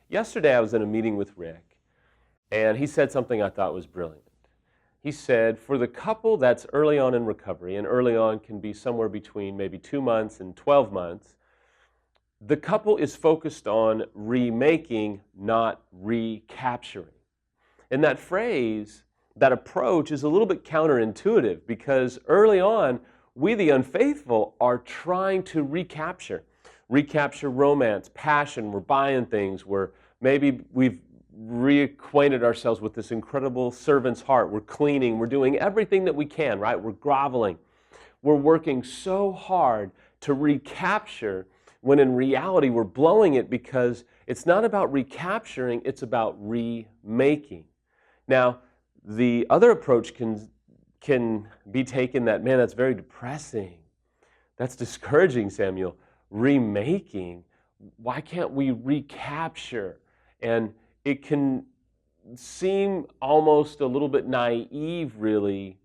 Yesterday I was in a meeting with Rick, and he said something I thought was brilliant. He said, for the couple that's early on in recovery, and early on can be somewhere between maybe 2 months and 12 months, the couple is focused on remaking, not recapturing. And that phrase, that approach is a little bit counterintuitive because early on, we the unfaithful are trying to recapture romance, passion. We're buying things. Maybe we've reacquainted ourselves with this incredible servant's heart. We're cleaning. We're doing everything that we can, right? We're groveling. We're working so hard to recapture when in reality we're blowing it because it's not about recapturing, it's about remaking. Now, the other approach can be taken that, man, that's very depressing. That's discouraging, Samuel. Remaking, why can't we recapture? And it can seem almost a little bit naive, really,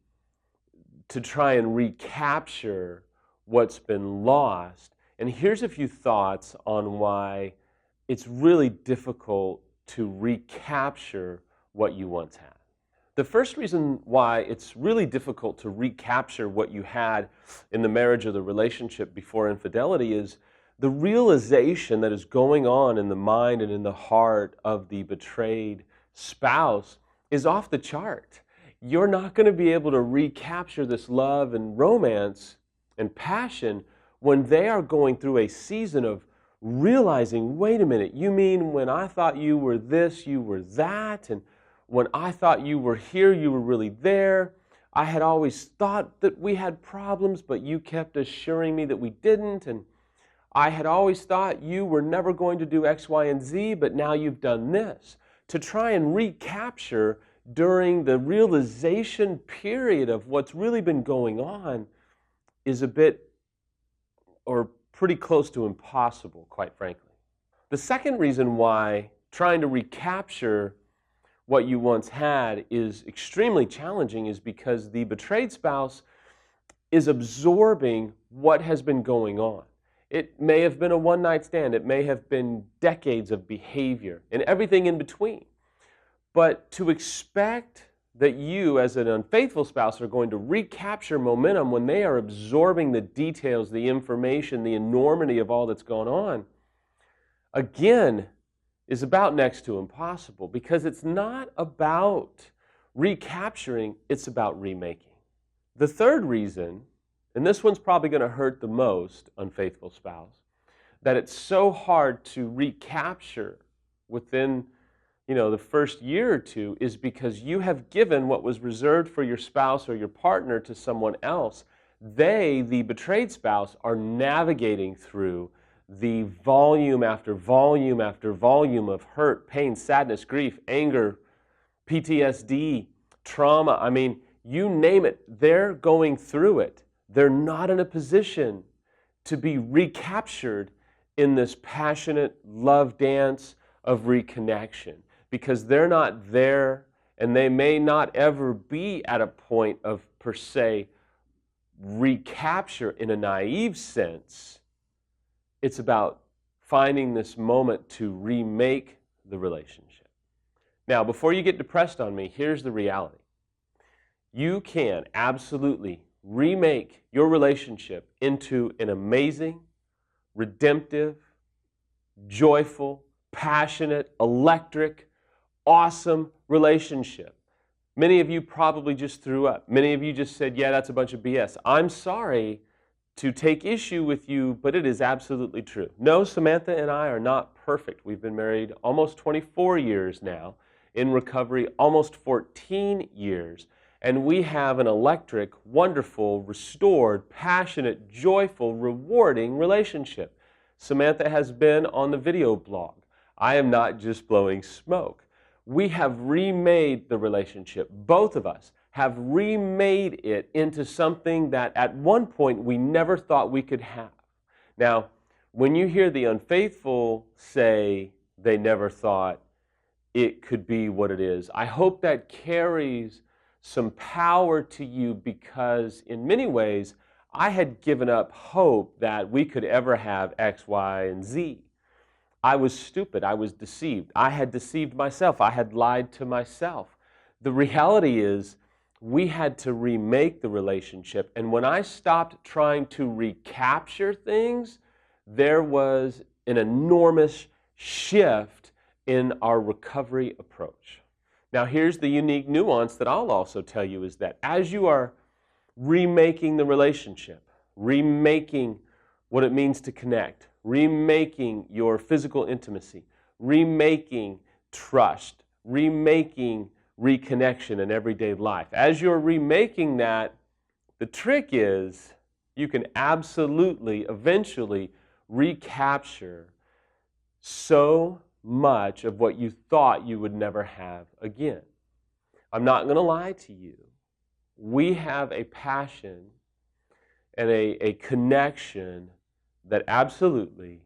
to try and recapture what's been lost. And here's a few thoughts on why it's really difficult to recapture what you once had. The first reason why it's really difficult to recapture what you had in the marriage or the relationship before infidelity is the realization that is going on in the mind and in the heart of the betrayed spouse is off the chart. You're not going to be able to recapture this love and romance and passion when they are going through a season of realizing, wait a minute, you mean when I thought you were this, you were that, and when I thought you were here, you were really there. I had always thought that we had problems, but you kept assuring me that we didn't, and I had always thought you were never going to do X, Y, and Z, but now you've done this. To try and recapture during the realization period of what's really been going on is a bit or pretty close to impossible, quite frankly. The second reason why trying to recapture what you once had is extremely challenging is because the betrayed spouse is absorbing what has been going on. It may have been a one-night stand. It may have been decades of behavior and everything in between. But to expect that you, as an unfaithful spouse, are going to recapture momentum when they are absorbing the details, the information, the enormity of all that's gone on, again, is about next to impossible because it's not about recapturing, it's about remaking. The third reason, and this one's probably going to hurt the most, unfaithful spouse, that it's so hard to recapture within the first year or two is because you have given what was reserved for your spouse or your partner to someone else. They, the betrayed spouse, are navigating through the volume after volume after volume of hurt, pain, sadness, grief, anger, PTSD, trauma. I mean, you name it, they're going through it. They're not in a position to be recaptured in this passionate love dance of reconnection because they're not there and they may not ever be at a point of, per se, recapture in a naive sense. It's about finding this moment to remake the relationship. Now, before you get depressed on me, here's the reality. You can absolutely remake your relationship into an amazing, redemptive, joyful, passionate, electric, awesome relationship. Many of you probably just threw up. Many of you just said, yeah, that's a bunch of BS. I'm sorry to take issue with you, but it is absolutely true. No, Samantha and I are not perfect. We've been married almost 24 years now, in recovery almost 14 years, and we have an electric, wonderful, restored, passionate, joyful, rewarding relationship. Samantha has been on the video blog. I am not just blowing smoke. We have remade the relationship, both of us have remade it into something that at one point we never thought we could have. Now, when you hear the unfaithful say they never thought it could be what it is, I hope that carries some power to you because in many ways, I had given up hope that we could ever have X, Y, and Z. I was stupid. I was deceived. I had deceived myself. I had lied to myself. The reality is, we had to remake the relationship. And when I stopped trying to recapture things, there was an enormous shift in our recovery approach. Now, here's the unique nuance that I'll also tell you is that as you are remaking the relationship, remaking what it means to connect, remaking your physical intimacy, remaking trust, remaking reconnection in everyday life. As you're remaking that, the trick is you can absolutely eventually recapture so much of what you thought you would never have again. I'm not going to lie to you. We have a passion and a connection that absolutely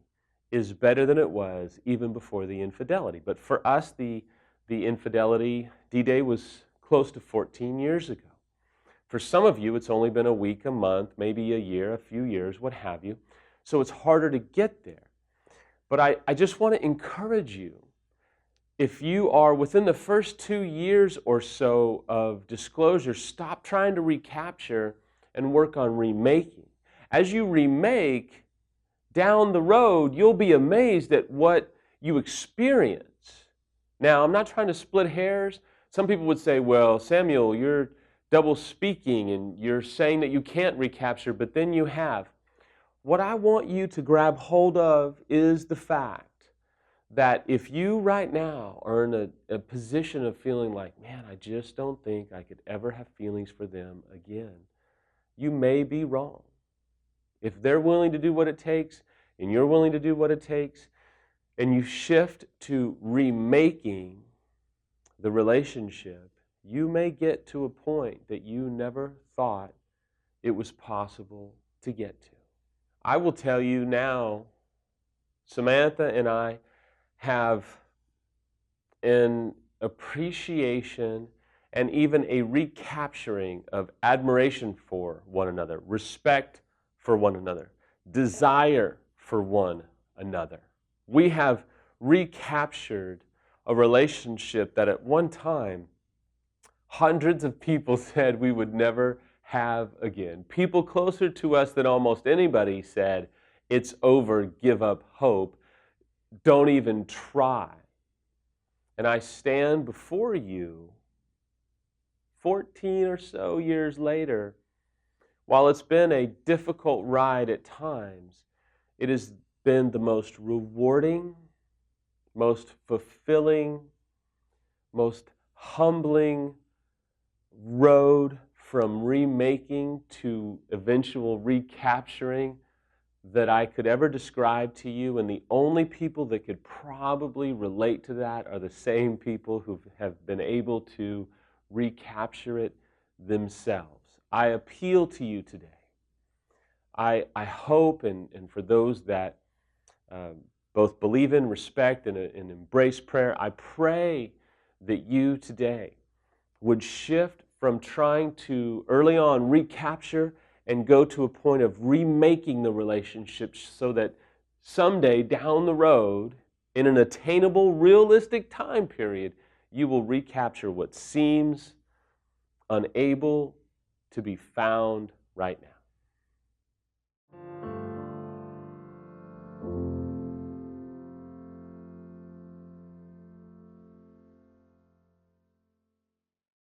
is better than it was even before the infidelity. But for us, the infidelity D-Day was close to 14 years ago. For some of you, it's only been a week, a month, maybe a year, a few years, what have you. So it's harder to get there. But I just want to encourage you, if you are within the first 2 years or so of disclosure, stop trying to recapture and work on remaking. As you remake, down the road, you'll be amazed at what you experience. Now, I'm not trying to split hairs. Some people would say, well, Samuel, you're double speaking and you're saying that you can't recapture, but then you have. What I want you to grab hold of is the fact that if you right now are in a position of feeling like, man, I just don't think I could ever have feelings for them again, you may be wrong. If they're willing to do what it takes and you're willing to do what it takes, and you shift to remaking the relationship, you may get to a point that you never thought it was possible to get to. I will tell you now, Samantha and I have an appreciation and even a recapturing of admiration for one another, respect for one another, desire for one another. We have recaptured a relationship that at one time hundreds of people said we would never have again. People closer to us than almost anybody said, it's over, give up hope, don't even try. And I stand before you 14 or so years later. While it's been a difficult ride at times, it has been the most rewarding, most fulfilling, most humbling road from remaking to eventual recapturing that I could ever describe to you. And the only people that could probably relate to that are the same people who have been able to recapture it themselves. I appeal to you today. I hope, and for those that both believe in, respect, and embrace prayer, I pray that you today would shift from trying to early on recapture and go to a point of remaking the relationship so that someday down the road, in an attainable, realistic time period, you will recapture what seems unable to be found right now.